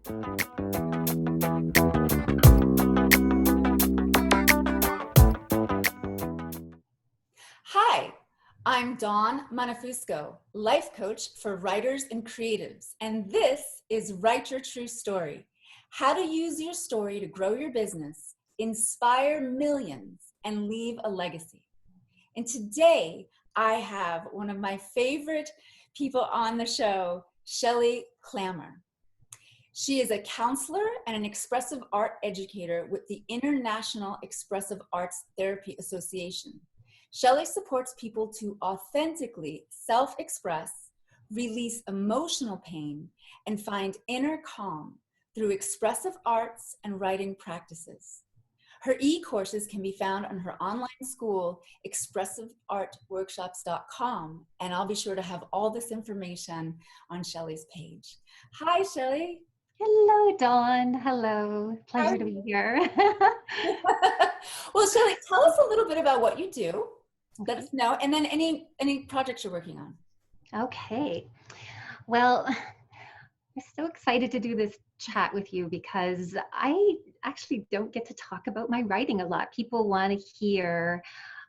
Hi, I'm Dawn Montefusco, life coach for writers and creatives, and this is Write Your True Story, how to use your story to grow your business, inspire millions, and leave a legacy. And today, I have one of my favorite people on the show, Shelley Klammer. She is a counselor and an expressive art educator with the International Expressive Arts Therapy Association. Shelley supports people to authentically self-express, release emotional pain, and find inner calm through expressive arts and writing practices. Her e-courses can be found on her online school, expressiveartworkshops.com, and I'll be sure to have all this information on Shelley's page. Hi, Shelley. Hello, Dawn. Hello. Pleasure to be here. Well, Shelley, tell us a little bit about what you do. Let us know, and then any projects you're working on. Okay. Well, I'm so excited to do this chat with you because I actually don't get to talk about my writing a lot. People want to hear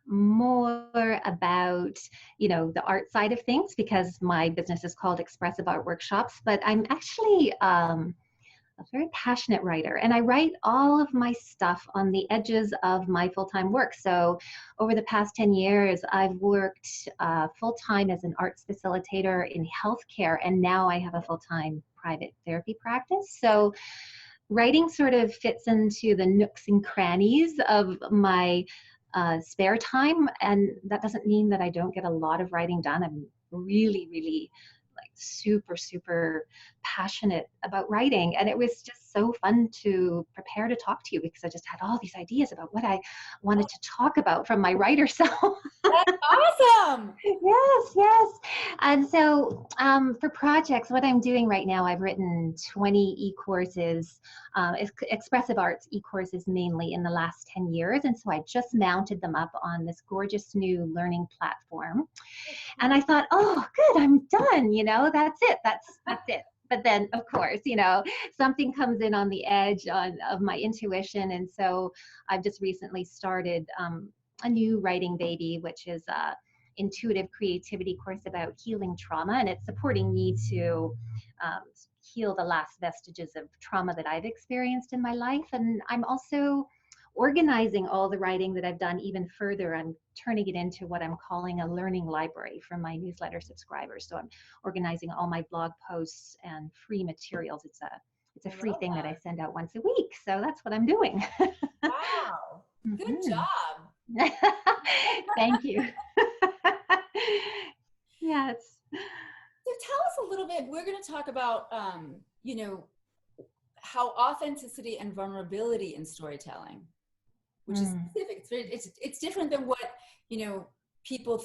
more about, the art side of things because my business is called Expressive Art Workshops, but I'm actually a very passionate writer, and I write all of my stuff on the edges of my full-time work. So over the past 10 years, I've worked full-time as an arts facilitator in healthcare, and now I have a full-time private therapy practice. So writing sort of fits into the nooks and crannies of my spare time, and that doesn't mean that I don't get a lot of writing done. I'm really like super passionate about writing, and it was just so fun to prepare to talk to you because I just had all these ideas about what I wanted to talk about from my writer self. That's awesome. Yes. And so for projects, what I'm doing right now, I've written 20 e-courses, expressive arts e-courses mainly in the last 10 years. And so I just mounted them up on this gorgeous new learning platform. And I thought, oh, good, I'm done. That's it. That's it. But then, of course, something comes in on the edge of my intuition. And so I've just recently started a new writing baby, which is a intuitive creativity course about healing trauma. And it's supporting me to heal the last vestiges of trauma that I've experienced in my life. And I'm also organizing all the writing that I've done even further. I'm turning it into what I'm calling a learning library for my newsletter subscribers. So I'm organizing all my blog posts and free materials. It's a free thing that I send out once a week. So that's what I'm doing. Wow. Good job. Thank you. Yes. So tell us a little bit, we're going to talk about, how authenticity and vulnerability in storytelling, which is specific. It's different than what, people,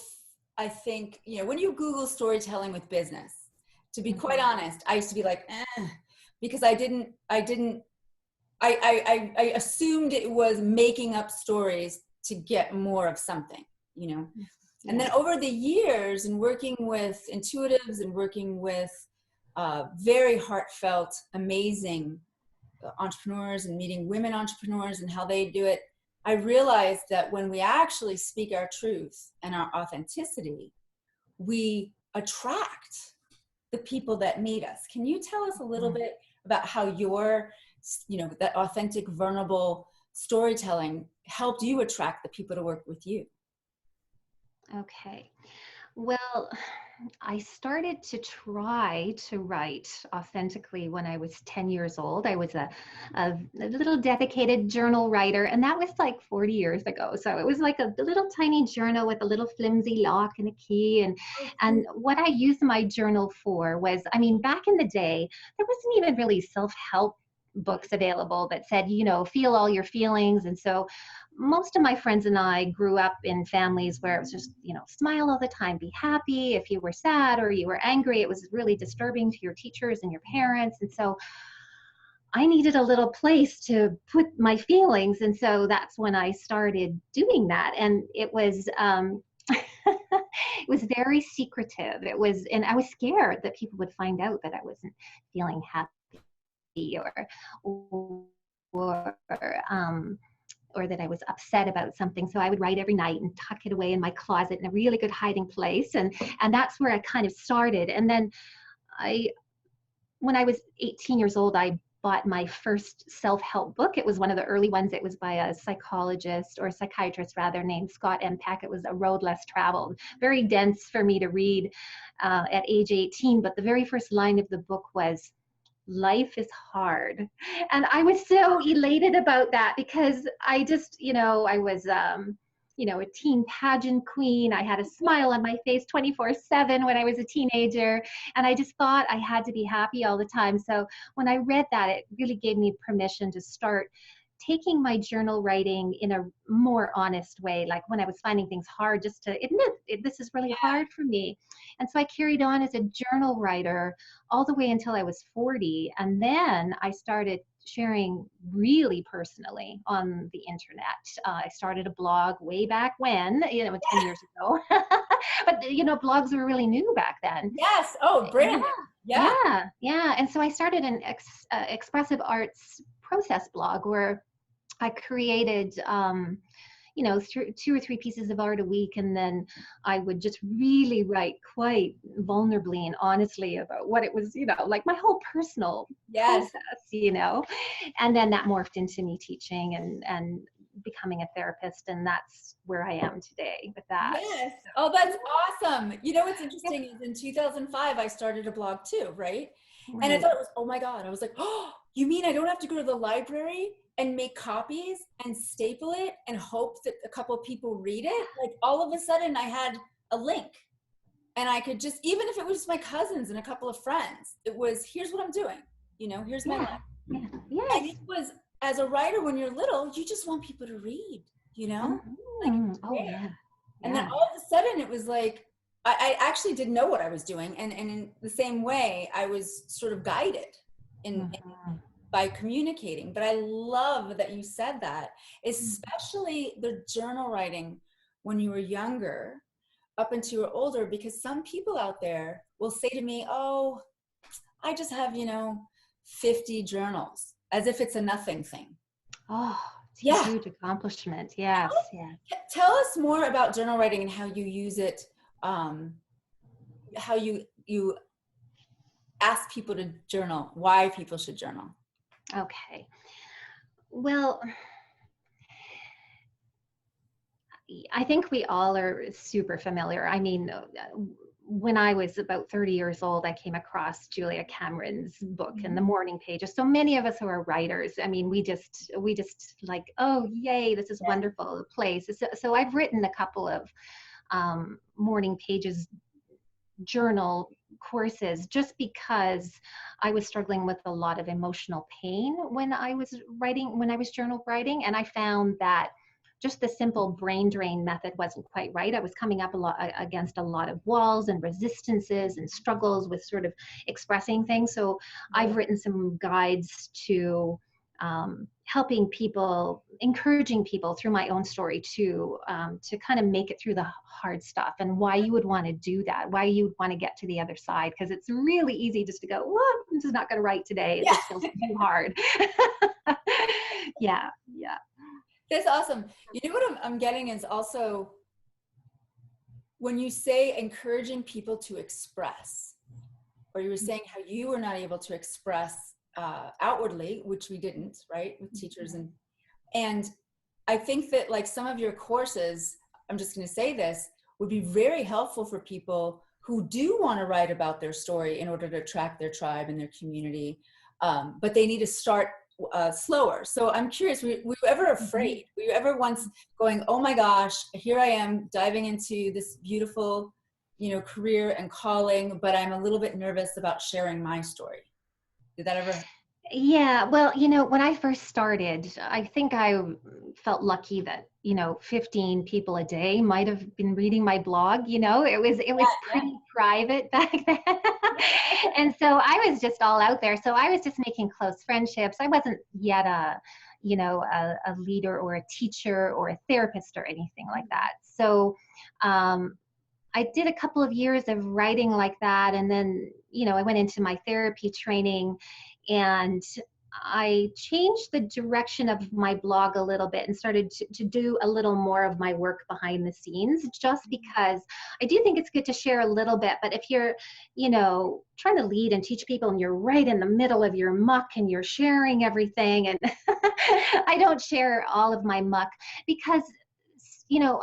I think, when you Google storytelling with business, to be quite honest, I used to be like, because I assumed it was making up stories to get more of something, And then over the years and working with intuitives and working with very heartfelt, amazing entrepreneurs and meeting women entrepreneurs and how they do it, I realized that when we actually speak our truth and our authenticity, we attract the people that need us. Can you tell us a little bit about how your, that authentic, vulnerable storytelling helped you attract the people to work with you? Okay. Well, I started to try to write authentically when I was 10 years old. I was a little dedicated journal writer, and that was like 40 years ago. So it was like a little tiny journal with a little flimsy lock and a key. And what I used my journal for was, back in the day, there wasn't even really self-help books available that said, feel all your feelings. And so most of my friends and I grew up in families where it was just, smile all the time, be happy. If you were sad or you were angry, it was really disturbing to your teachers and your parents. And so I needed a little place to put my feelings. And so that's when I started doing that. And it was, it was very secretive. And I was scared that people would find out that I wasn't feeling happy or or that I was upset about something. So I would write every night and tuck it away in my closet in a really good hiding place. And that's where I kind of started. And then when I was 18 years old, I bought my first self-help book. It was one of the early ones. It was by a psychologist, or a psychiatrist rather, named Scott M. Peck. It was A Road Less Traveled. Very dense for me to read at age 18. But the very first line of the book was, "Life is hard." And I was so elated about that, because I just, I was, a teen pageant queen. I had a smile on my face 24/7 when I was a teenager. And I just thought I had to be happy all the time. So when I read that, it really gave me permission to start taking my journal writing in a more honest way. Like when I was finding things hard, just to admit this is really hard for me. And so I carried on as a journal writer all the way until I was 40. And then I started sharing really personally on the internet. I started a blog way back when, 10 years ago. But, blogs were really new back then. Yes. Oh, brand new. Yeah. Yeah. And so I started an expressive arts process blog where I created, 2 or 3 pieces of art a week, and then I would just really write quite vulnerably and honestly about what it was, like my whole personal process, and then that morphed into me teaching and becoming a therapist, and that's where I am today with that. Yes. Oh, that's awesome. You know what's interesting is in 2005, I started a blog too, right? And I thought it was, oh my God. I was like, oh, you mean I don't have to go to the library and make copies and staple it and hope that a couple of people read it? Like all of a sudden I had a link, and I could just, even if it was my cousins and a couple of friends, it was, here's what I'm doing. Here's my life. Yes. And it was, as a writer, when you're little, you just want people to read, And then all of a sudden it was like, I actually didn't know what I was doing. And in the same way, I was sort of guided by communicating. But I love that you said that, especially the journal writing when you were younger up until you were older, because some people out there will say to me, oh, I just have, 50 journals, as if it's a nothing thing. Oh, it's a huge accomplishment. Yes. Tell us more about journal writing and how you use it, how you ask people to journal, why people should journal. Okay. Well, I think we all are super familiar. I mean, when I was about 30 years old, I came across Julia Cameron's book in the morning pages. So many of us who are writers, I mean, we just like, oh, yay, this is wonderful place. So I've written a couple of morning pages journal courses just because I was struggling with a lot of emotional pain when I was journal writing. And I found that just the simple brain drain method wasn't quite right. I was coming up against a lot of walls and resistances and struggles with sort of expressing things. So I've written some guides to helping people, encouraging people through my own story to kind of make it through the hard stuff, and why you would want to do that, why you would want to get to the other side, because it's really easy just to go, well, I'm just not going to write today. It just feels too hard. Yeah. That's awesome. You know what I'm getting is also when you say encouraging people to express, or you were saying how you were not able to express outwardly, which we didn't, right, with teachers. And I think that like some of your courses, I'm just going to say this, would be very helpful for people who do want to write about their story in order to attract their tribe and their community, but they need to start slower. So I'm curious, were you ever afraid? Were you ever once going, oh my gosh, here I am diving into this beautiful, career and calling, but I'm a little bit nervous about sharing my story? Did that ever? Yeah, well, when I first started, I think I felt lucky that, 15 people a day might have been reading my blog. It was pretty private back then. And so I was just all out there. So I was just making close friendships. I wasn't yet a leader or a teacher or a therapist or anything like that. So I did a couple of years of writing like that. And then, I went into my therapy training And I changed the direction of my blog a little bit and started to do a little more of my work behind the scenes, just because I do think it's good to share a little bit. But if you're, trying to lead and teach people and you're right in the middle of your muck and you're sharing everything, and I don't share all of my muck because,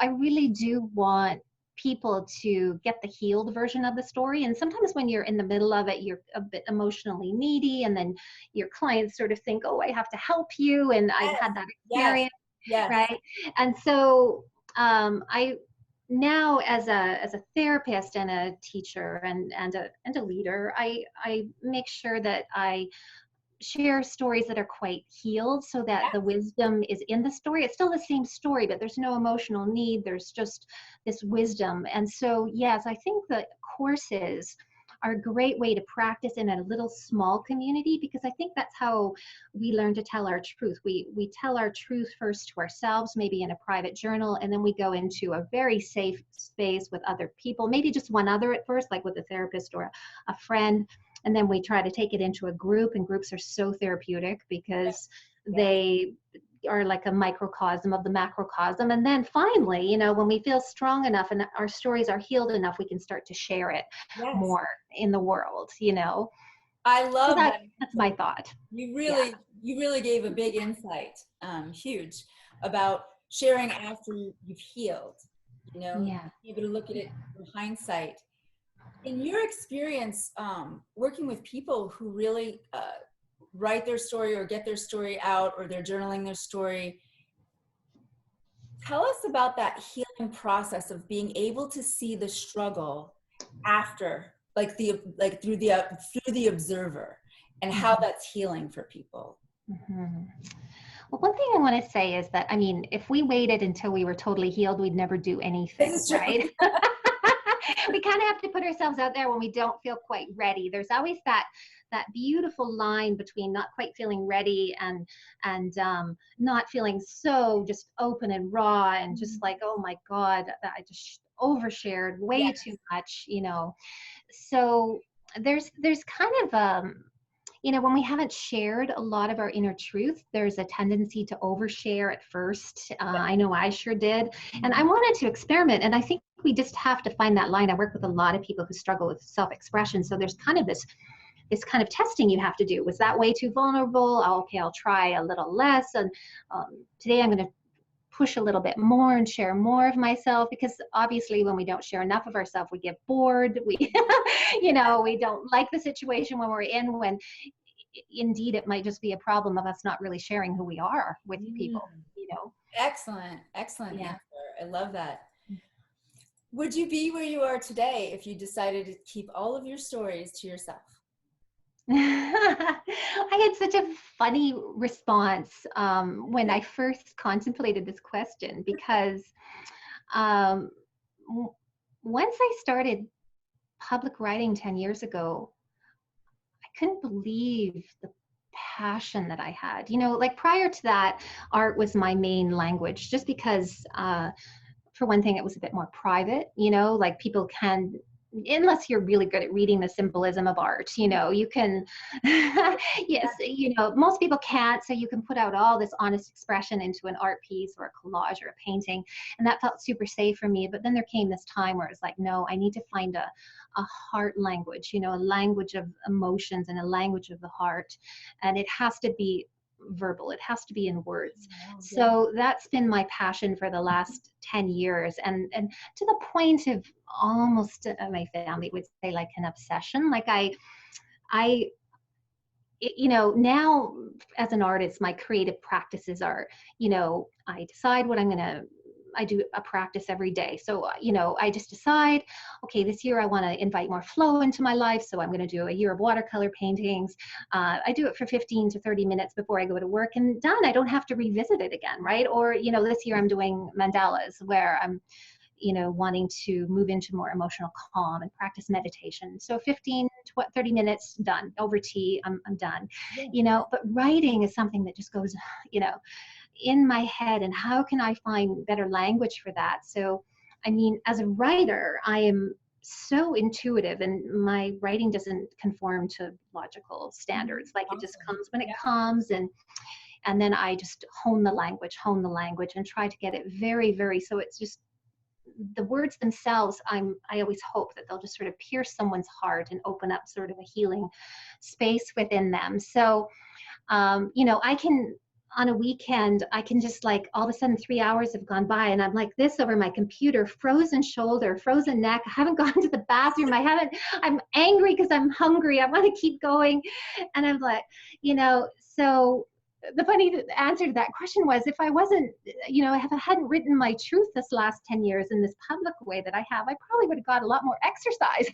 I really do want people to get the healed version of the story. And sometimes when you're in the middle of it, you're a bit emotionally needy, and then your clients sort of think, oh, I have to help you. And I've Yes, had that yes, experience, yes, right? And so I now, as a therapist and a teacher and a leader, I make sure that I share stories that are quite healed, so that the wisdom is in the story. It's still the same story, but there's no emotional need. There's just this wisdom. And so, yes, I think that courses are a great way to practice in a little small community, because I think that's how we learn to tell our truth. We tell our truth first to ourselves, maybe in a private journal, and then we go into a very safe space with other people, maybe just one other at first, like with a therapist or a friend. And then we try to take it into a group, and groups are so therapeutic because yes, they are like a microcosm of the macrocosm. And then finally, when we feel strong enough and our stories are healed enough, we can start to share it yes. more in the world. I So love that. that's my thought. You Yeah. really, you really gave a big insight, huge, about sharing after you've healed, Yeah. able to look at it from hindsight. In your experience, working with people who really write their story or get their story out, or they're journaling their story, tell us about that healing process of being able to see the struggle after, through the observer, and how Mhm. that's healing for people. Mhm. Well, one thing I want to say is that, I mean, if we waited until we were totally healed, we'd never do This anything, is true. right? We kind of have to put ourselves out there when we don't feel quite ready. There's always that beautiful line between not quite feeling ready and not feeling so just open and raw and just like, oh my God, that I just overshared Yeah. way too much. So there's kind of when we haven't shared a lot of our inner truth, there's a tendency to overshare at first. I know I sure did. And I wanted to experiment. And I think we just have to find that line. I work with a lot of people who struggle with self-expression. So there's kind of this kind of testing you have to do. Was that way too vulnerable? Oh, okay, I'll try a little less. And today I'm going to push a little bit more and share more of myself, because obviously when we don't share enough of ourselves, we get bored. We we don't like the situation when we're in, when indeed it might just be a problem of us not really sharing who we are with Mm. people. Excellent, excellent Yeah. answer. I love that. Would you be where you are today if you decided to keep all of your stories to yourself? I had such a funny response when I first contemplated this question, because um, w- once I started public writing 10 years ago, I couldn't believe the passion that I had. Like prior to that, art was my main language, just because for one thing, it was a bit more private, like people can, unless you're really good at reading the symbolism of art, you can, yes, most people can't. So you can put out all this honest expression into an art piece or a collage or a painting. And that felt super safe for me. But then there came this time where it's like, no, I need to find a heart language, a language of emotions and a language of the heart. And it has to be verbal. It has to be in words. Oh, yeah. So that's been my passion for the last 10 years, and to the point of almost my family would say like an obsession. Like I now as an artist, my creative practices are, I decide what I do a practice every day. So, I just decide, okay, this year I want to invite more flow into my life. So I'm going to do a year of watercolor paintings. I do it for 15 to 30 minutes before I go to work, and done. I don't have to revisit it again, right? Or, this year I'm doing mandalas, where I'm wanting to move into more emotional calm and practice meditation. So 15 to 30 minutes, done. Over tea, I'm done. But writing is something that just goes, in my head, and how can I find better language for that? So, I mean, as a writer, I am so intuitive, and my writing doesn't conform to logical standards. Like it just Awesome. comes when it Yeah. comes, and then I just hone the language and try to get it very, very, so it's just the words themselves. I always hope that they'll just sort of pierce someone's heart and open up sort of a healing space within them. So, I can, on a weekend, I can just like all of a sudden 3 hours have gone by and I'm like this over my computer, frozen shoulder, frozen neck. I haven't gone to the bathroom. I'm angry because I'm hungry. I want to keep going. And I'm like, so the funny answer to that question was, if I wasn't, if I hadn't written my truth this last 10 years in this public way that I have, I probably would have got a lot more exercise.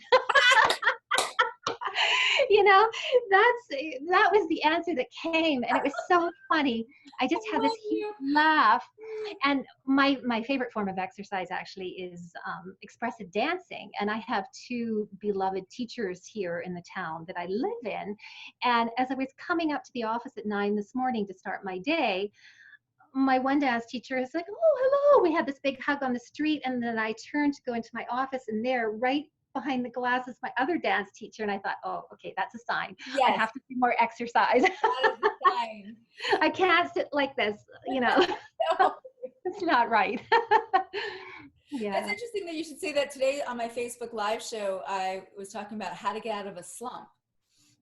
That was the answer that came, and it was so funny. I just had this huge laugh. And my favorite form of exercise actually is expressive dancing. And I have two beloved teachers here in the town that I live in. And as I was coming up to the office at 9 this morning to start my day, my one dance teacher is like, "Oh, hello." We had this big hug on the street, and then I turned to go into my office, and there, right behind the glass, is my other dance teacher. And I thought, oh, okay, that's a sign. Yes. I have to do more exercise. That is a sign. I can't sit like this, No. It's not right. Yeah. It's interesting that you should say that. Today on my Facebook Live show, I was talking about how to get out of a slump,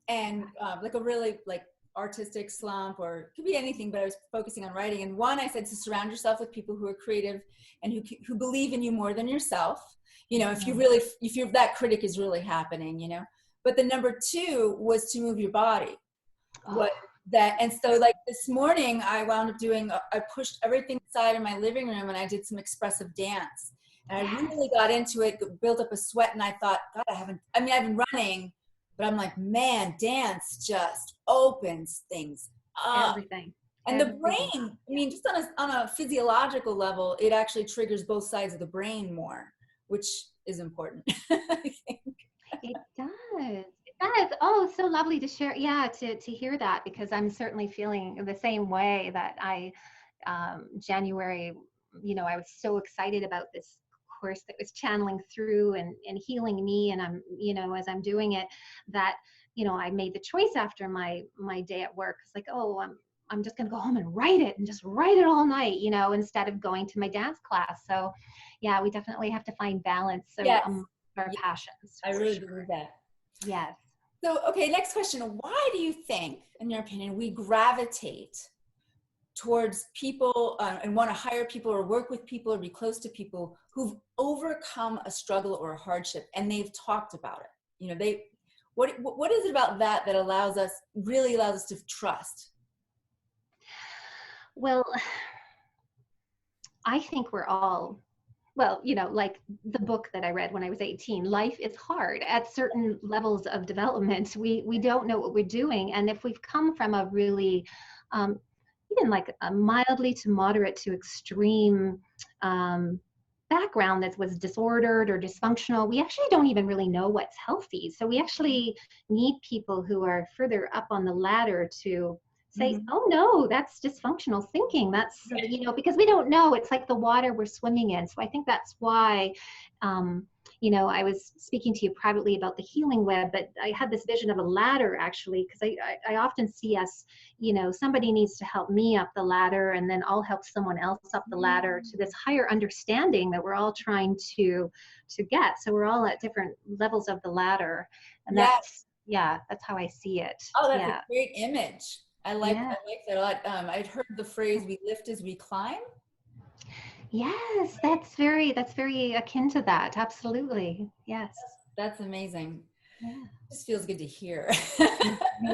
and like a really like artistic slump, or it could be anything, but I was focusing on writing. And one, I said to surround yourself with people who are creative and who believe in you more than yourself. If that critic is really happening, But the number two was to move your body. And so like this morning I wound up I pushed everything aside in my living room and I did some expressive dance. And I really got into it, built up a sweat, and I thought, God, I've been running, but I'm like, man, dance just opens things up. Everything. And the brain, just on a physiological level, it actually triggers both sides of the brain more, which is important. I think. It does. It does. Oh, so lovely to share. Yeah, to hear that, because I'm certainly feeling the same way. That January, I was so excited about this course that was channeling through and healing me. And I'm, as I'm doing it, that, I made the choice after my day at work. It's like, oh, I'm just going to go home and write it, and just write it all night, instead of going to my dance class. So yeah, we definitely have to find balance. So yes. Our passions. I really believe that. Yes. So, okay, next question. Why do you think, in your opinion, we gravitate towards people and want to hire people or work with people or be close to people who've overcome a struggle or a hardship and they've talked about it? What is it about that really allows us to trust? Well, I think we're all, like the book that I read when I was 18, life is hard at certain levels of development. We don't know what we're doing. And if we've come from a really, even like a mildly to moderate to extreme background that was disordered or dysfunctional, we actually don't even really know what's healthy. So we actually need people who are further up on the ladder to say, oh no, that's dysfunctional thinking. That's, because we don't know. It's like the water we're swimming in. So I think that's why, I was speaking to you privately about the healing web, but I had this vision of a ladder actually, because I often see us, somebody needs to help me up the ladder, and then I'll help someone else up the ladder to this higher understanding that we're all trying to get. So we're all at different levels of the ladder. And that's how I see it. Oh, that's a great image. I like that a lot. I'd heard the phrase, we lift as we climb. Yes, that's very akin to that. Absolutely. Yes. That's amazing. Yeah. This feels good to hear.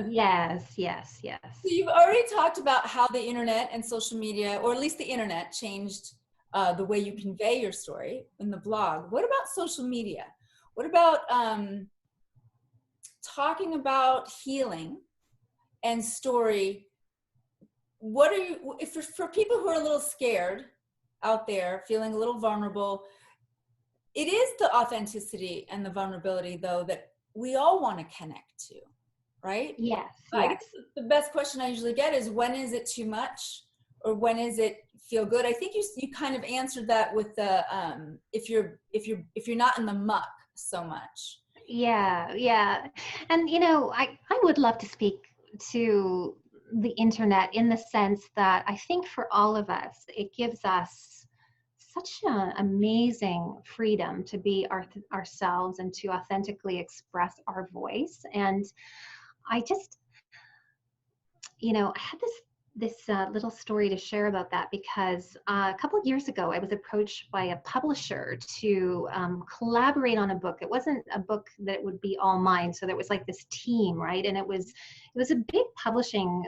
Yes. So you've already talked about how the internet and social media, or at least the internet, changed the way you convey your story in the blog. What about social media? What about talking about healing and story? What are you, for people who are a little scared out there, feeling a little vulnerable, it is the authenticity and the vulnerability though that we all want to connect to, right? Yes. I guess the best question I usually get is, when is it too much, or when is it feel good? I think you kind of answered that with the if you're not in the muck. so much. Yeah, yeah. And I would love to speak to the internet in the sense that I think for all of us, it gives us such an amazing freedom to be ourselves and to authentically express our voice. And I just, I had this little story to share about that because a couple of years ago, I was approached by a publisher to collaborate on a book. It wasn't a book that would be all mine, so there was like this team, right? And it was a big publishing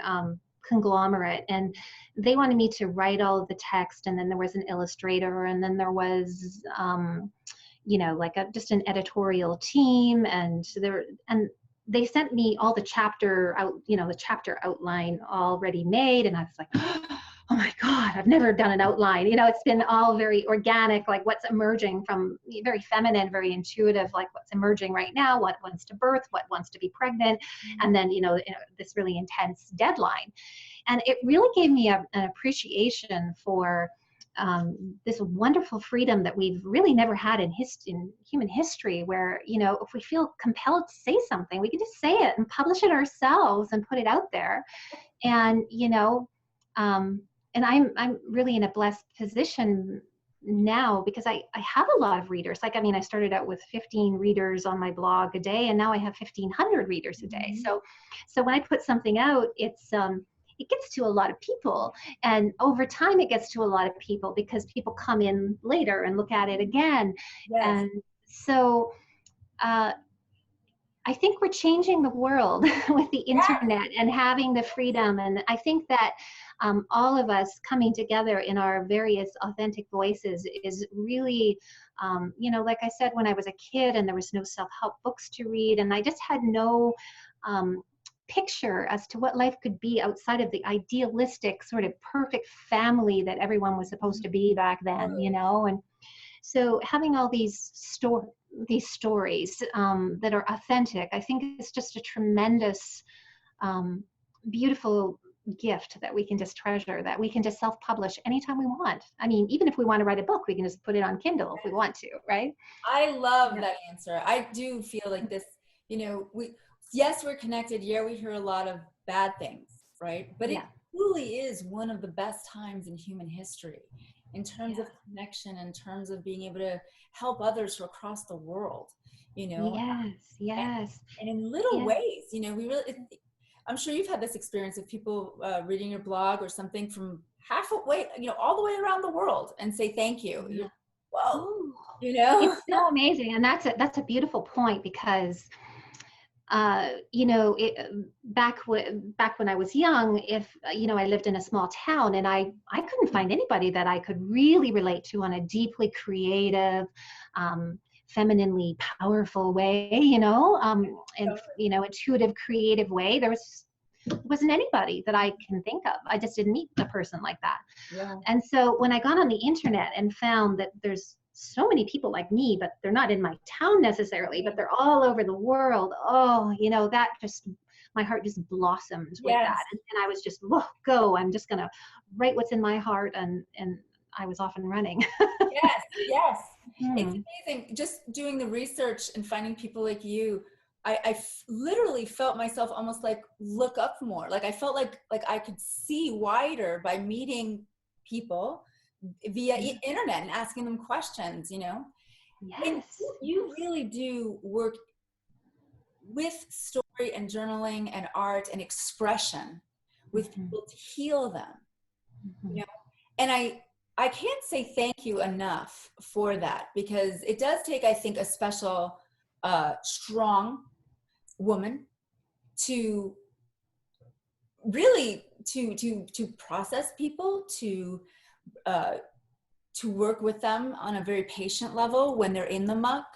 conglomerate, and they wanted me to write all of the text, and then there was an illustrator, and then there was like just an editorial team, and they sent me all the chapter outline already made. And I was like, oh my God, I've never done an outline. It's been all very organic, like what's emerging from very feminine, very intuitive, like what's emerging right now, what wants to birth, what wants to be pregnant. And then, this really intense deadline. And it really gave me an appreciation for this wonderful freedom that we've really never had in human history, where if we feel compelled to say something, we can just say it and publish it ourselves and put it out there. And and I'm really in a blessed position now because I have a lot of readers. Like, I started out with 15 readers on my blog a day, and now I have 1,500 readers a day. So when I put something out, it gets to a lot of people, and over time it gets to a lot of people because people come in later and look at it again. Yes. And so I think we're changing the world with the internet and having the freedom. And I think that all of us coming together in our various authentic voices is really, like I said, when I was a kid and there was no self-help books to read, and I just had no picture as to what life could be outside of the idealistic sort of perfect family that everyone was supposed to be back then, and so having all these stories that are authentic, I think it's just a tremendous, beautiful gift that we can just treasure, that we can just self-publish anytime we want. Even if we want to write a book, we can just put it on Kindle if we want to, right? I love that answer. I do feel like this, yes, we're connected. Yeah, we hear a lot of bad things, right? But it truly is one of the best times in human history in terms of connection, in terms of being able to help others who are across the world, Yes. And in little ways, we really, I'm sure you've had this experience of people reading your blog or something from halfway, all the way around the world and say thank you. Whoa, It's so amazing. And that's a beautiful point because back when I was young, if I lived in a small town and I couldn't find anybody that I could really relate to on a deeply creative, femininely powerful way, intuitive, creative way. There wasn't anybody that I can think of. I just didn't meet a person like that. Yeah. And so when I got on the internet and found that there's so many people like me, but they're not in my town necessarily, but they're all over the world. Oh, that just, my heart just blossomed with that. And I was just, go, I'm just going to write what's in my heart. And I was off and running. Yes. It's amazing. Just doing the research and finding people like you. I literally felt myself almost like look up more. Like I felt like I could see wider by meeting people via internet and asking them questions, And you really do work with story and journaling and art and expression with people to heal them, And I can't say thank you enough for that, because it does take, I think, a special, strong woman to really to process people, to work with them on a very patient level when they're in the muck,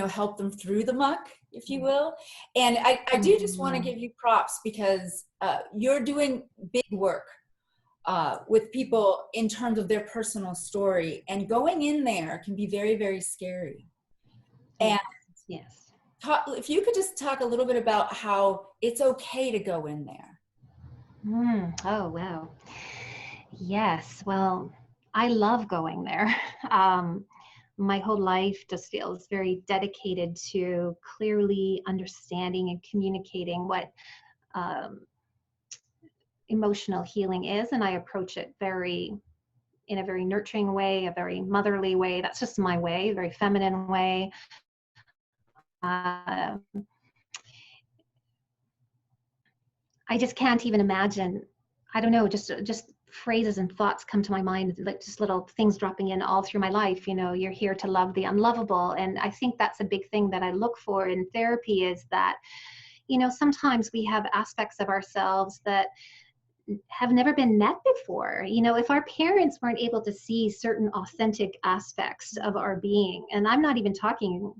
help them through the muck, if you will. And I do just want to give you props because you're doing big work with people in terms of their personal story, and going in there can be very, very scary. And if you could just talk a little bit about how it's okay to go in there. Oh, wow. Yes. Well, I love going there. my whole life just feels very dedicated to clearly understanding and communicating what um, emotional healing is. And I approach it in a very nurturing way, a very motherly way. That's just my way, a very feminine way. Uh, I just can't even imagine. I don't know, just phrases and thoughts come to my mind, like just little things dropping in all through my life. You know, you're here to love the unlovable. And I think that's a big thing that I look for in therapy, is that, you know, sometimes we have aspects of ourselves that have never been met before. You know, if our parents weren't able to see certain authentic aspects of our being, and I'm not even talking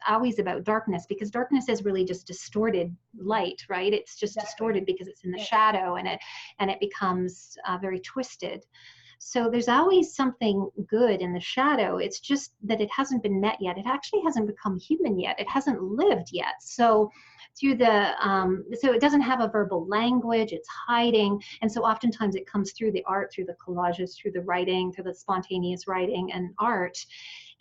always about darkness, because darkness is really just distorted light, right? It's just distorted because it's in the shadow, and it becomes very twisted. So there's always something good in the shadow. It's just that it hasn't been met yet. It actually hasn't become human yet. It hasn't lived yet. So through so it doesn't have a verbal language, it's hiding. And so oftentimes it comes through the art, through the collages, through the writing, through the spontaneous writing and art.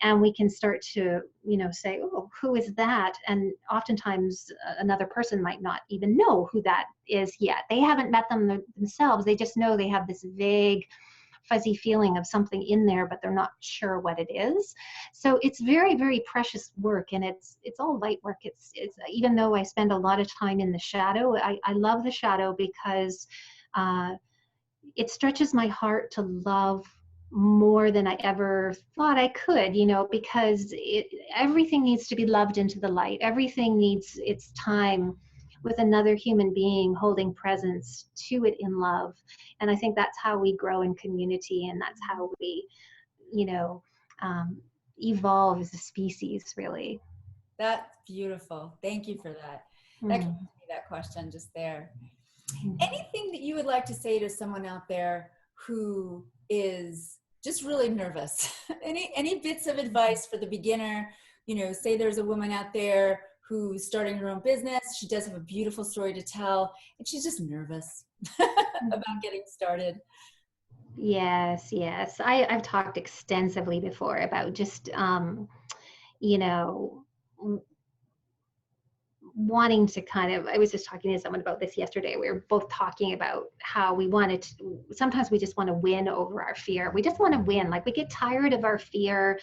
And we can start to, you know, say, oh, who is that? And oftentimes another person might not even know who that is yet. They haven't met them themselves. They just know they have this vague, fuzzy feeling of something in there, but they're not sure what it is. So it's very, very precious work, and it's all light work. It's even though I spend a lot of time in the shadow, I love the shadow because it stretches my heart to love more than I ever thought I could, you know, because everything needs to be loved into the light. Everything needs its time with another human being holding presence to it in love. And I think that's how we grow in community, and that's how we, you know, evolve as a species, really. That's beautiful. Thank you for that. That came to Mm. me, that question just there. Mm. Anything that you would like to say to someone out there who is just really nervous? Any bits of advice for the beginner? You know, say there's a woman out there who's starting her own business. She does have a beautiful story to tell, and she's just nervous about getting started. Yes, yes. I've talked extensively before about just, you know, wanting to kind of, I was just talking to someone about this yesterday. We were both talking about how we wanted to, sometimes we just want to win over our fear. We just want to win. Like, we get tired of our fear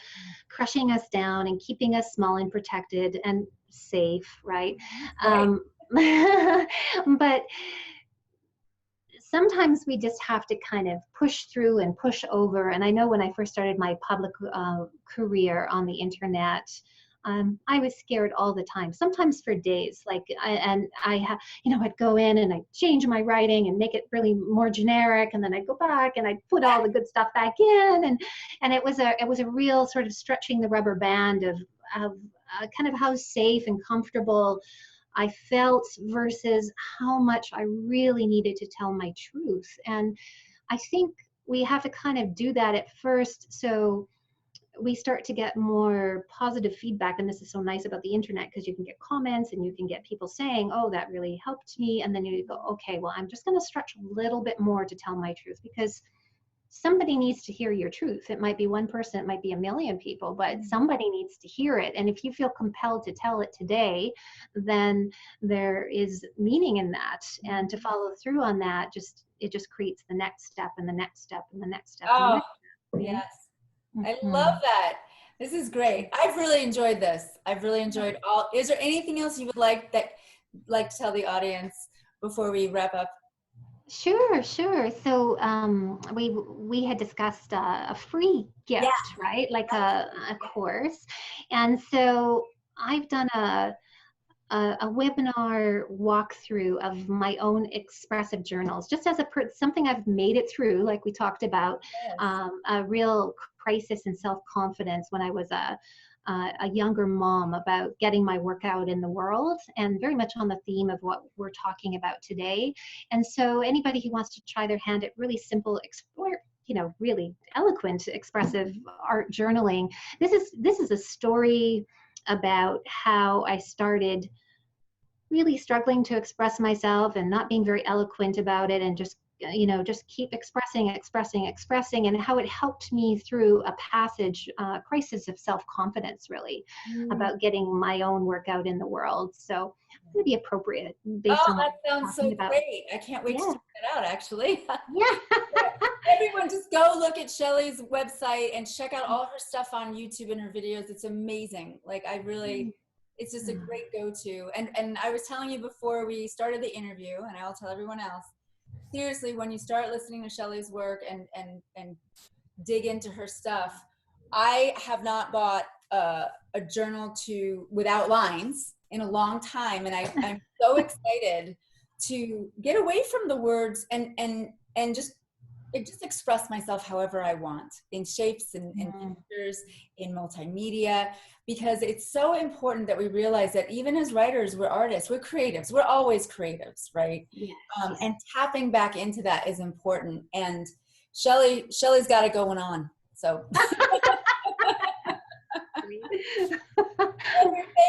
crushing us down and keeping us small and protected and safe, right? Right. But sometimes we just have to kind of push through and push over. And I know when I first started my public career on the internet, I was scared all the time, sometimes for days. Like, you know, I'd go in and I'd change my writing and make it really more generic, and then I'd go back and I'd put all the good stuff back in, and it was a real sort of stretching the rubber band of kind of how safe and comfortable I felt versus how much I really needed to tell my truth. And I think we have to kind of do that at first, so we start to get more positive feedback. And this is so nice about the internet, because you can get comments and you can get people saying, oh, that really helped me. And then you go, okay, well, I'm just going to stretch a little bit more to tell my truth, because somebody needs to hear your truth. It might be one person, it might be a million people, but somebody needs to hear it. And if you feel compelled to tell it today, then there is meaning in that. And to follow through on that, it just creates the next step and the next step and the next step and the Oh, next step, right? yes. I love Mhm. that. This is great. I've really enjoyed this. I've really enjoyed all. Is there anything else you would like to tell the audience before we wrap up? Sure, sure. So we had discussed a free Yeah. gift, right? Like a course, and so I've done a webinar walkthrough of my own expressive journals, just as something I've made it through, like we talked about, Yes. a real crisis in self-confidence when I was a younger mom, about getting my work out in the world, and very much on the theme of what we're talking about today. And so anybody who wants to try their hand at really simple, explore, you know, really eloquent, expressive art journaling, this is a story about how I started really struggling to express myself and not being very eloquent about it, and just just keep expressing, and how it helped me through a crisis of self-confidence, really, Mm. about getting my own work out in the world. So it's going to be appropriate based Oh, on what that we're sounds so talking about. great. I can't wait to Yeah. check that out, actually. Yeah. Everyone just go look at Shelley's website and check out all her stuff on YouTube and her videos. It's amazing. Like it's just a great go-to. And I was telling you before we started the interview, and I'll tell everyone else, seriously, when you start listening to Shelley's work and dig into her stuff, I have not bought a journal without lines in a long time, and I'm so excited to get away from the words and just express myself however I want, in shapes and in pictures, in multimedia, because it's so important that we realize that even as writers, we're artists, we're creatives, we're always creatives, right? Yes, yes. And tapping back into that is important. And Shelley's got it going on. So thank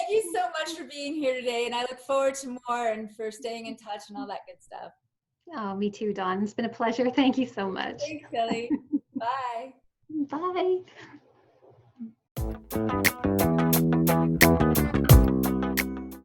you so much for being here today, and I look forward to more and for staying in touch and all that good stuff. Oh, me too, Dawn. It's been a pleasure. Thank you so much. Thanks, Shelley. Bye. Bye.